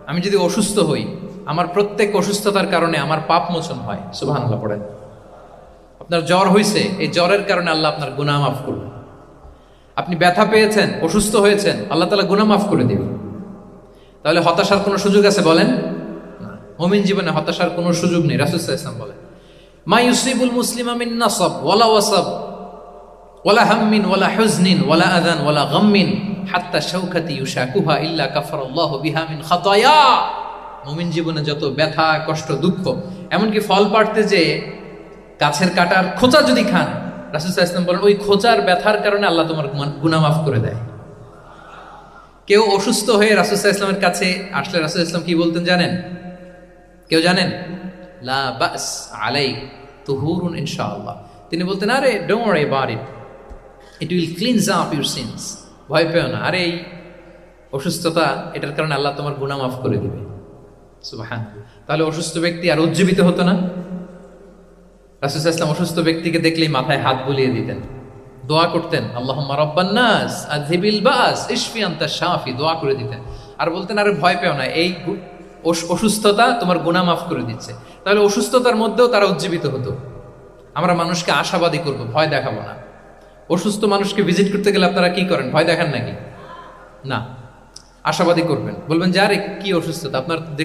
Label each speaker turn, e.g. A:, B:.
A: আমি যদি অসুস্থ হই, আমার প্রত্যেক অসুস্থতার কারণে আমার পাপ মোচন হয়। সুবহানাল্লাহ পড়েন। আপনার জ্বর হয়েছে, এই জ্বরের কারণে আল্লাহ আপনার গুনাহ মাফ করবেন। আপনি ব্যথা পেয়েছেন, অসুস্থ হয়েছেন, আল্লাহ তাআলা গুনাহ মাফ করে দেবেন। তাহলে হতাশার কোনো সুযোগ আছে বলেন? না। মুমিন জীবনে হতাশার কোনো সুযোগ নেই। রাসূল সাল্লাল্লাহু আলাইহি ওয়াসাল্লাম বলেন, মা ইউসিবুল মুসলিমা মিন নাসাব ওয়ালা ওয়াসাব ওয়ালা হাম্মিন ওয়ালা হুজনিন ওয়ালা আযান ওয়ালা গাম্মিন হাত্তা শাওকাতি ইউশাকুহা ইল্লা কাফারাল্লাহু বিহা মিন খাতায়া। মুমিন জীবনে যত ব্যথা, কষ্ট, দুঃখ, এমনকি ফল পাড়তে যে গাছের কাটার খোঁচা যদি খান, রাসূল সাল্লাল্লাহু আলাইহি ওয়াসাল্লাম বলেন ওই খোঁচার ব্যথার কারণে আল্লাহ তোমার গুনাহ মাফ করে দেয়। কেউ অসুস্থ হয়ে রাসূল সাল্লাল্লাহু আলাইহি ওয়াসাল্লামের কাছে আসলে রাসূল সাল্লাল্লাহু আলাইহি ওয়াসাল্লাম কি বলতেন জানেন? কেউ জানেন? লা বাস আলাইক তুহুরুন ইনশাআল্লাহ। তিনি বলতেন, আরে don't worry about it, it will cleanse up your scenes. ভয় পেও না, আরে এই অসুস্থতা, এটার কারণে আল্লাহ তোমার গুনাহ মাফ করে দিবে। সুবহানাল্লাহ। তাহলে অসুস্থ ব্যক্তি আর উজ্জীবিত হতো না? রাসূল সাল্লাল্লাহু আলাইহি ওয়াসাল্লাম অসুস্থ ব্যক্তিকে দেখলেই মাথায় হাত বুলিয়ে দিতেন, দোয়া করতেন, আল্লাহুম্মা রাব্বান নাস আযহিবিল বাস ইশফি আনতা শাফি, দোয়া করে দিতেন। আর বলতেন, আরে ভয় পেও না, এই অসুস্থতা তোমার গুনাহ মাফ করে দিচ্ছে। তাহলে অসুস্থতার মধ্যেও তারা উজ্জীবিত হতো। আমরা মানুষকে আশাবাদী করব, ভয় দেখাবো না। অসুস্থ মানুষকে ভিজিট করতে গেলে আপনারা কি করেন? ভয় দেখান নাকি? না, আশাবাদী করবেন, বলবেন যে আরে কি অসুস্থতা, আপনার